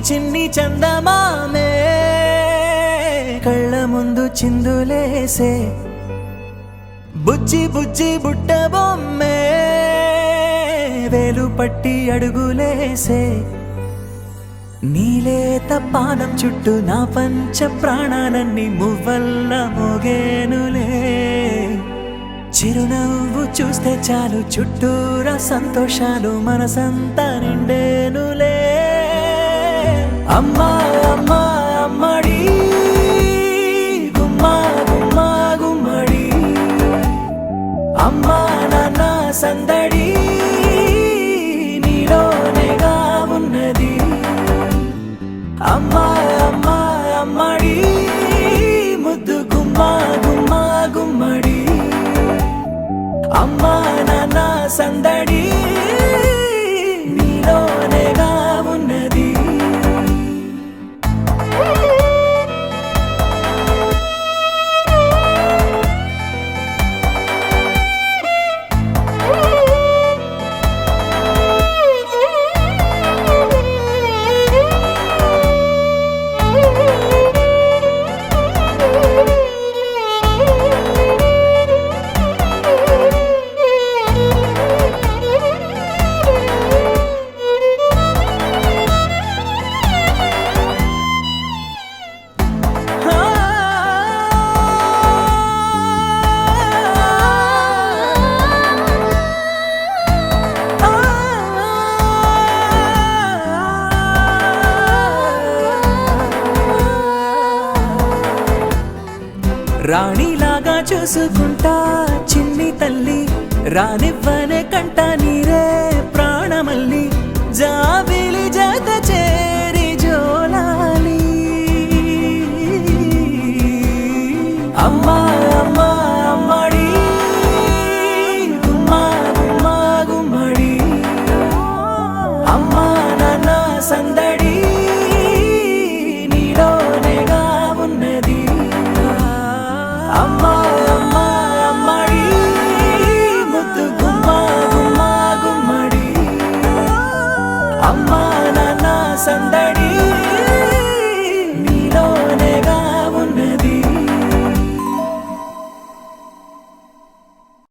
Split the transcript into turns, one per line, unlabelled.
చిన్ని చందమామే కళ్ళ ముందు చిందులేసే బుజ్జి బుజ్జి బుట్ట బొమ్మే వేలు పట్టి అడుగులేసే నీలేత పానం చుట్టూ నా పంచ ప్రాణాలన్నీ మువ్వల్ల మోగేనులే చిరునవ్వు చూస్తే చాలు చుట్టూరా సంతోషాలు మనసంతా నిండేనులే అమ్మా అమ్మా అమ్మడి గుమ్మా గుమ్మా గుమ్మడి అమ్మా నాన్న సందడి నీలోనేగా ఉన్నది అమ్మా అమ్మా అమ్మడి ముద్దు గుమ్మా గుమ్మా గుమ్మడి అమ్మా నాన్న సందడి నీలోనేగా ఉన్నది రాణిలాగా చూసుకుంటా చిన్ని తల్లి రానివ్వనే కంట నీరే ప్రాణమల్లి జాబిలి జత చేరి జోలాలి అమ్మా అమ్మా అమ్మడి గుమ్మా గుమ్మా గుమ్మడి అమ్మా నాన్న సందడి నీలోనేగా ఉన్నది అమ్మా అమ్మా అమ్మడి ముద్దు గుమ్మా గుమ్మా గుమ్మడి అమ్మా నాన్న సందడి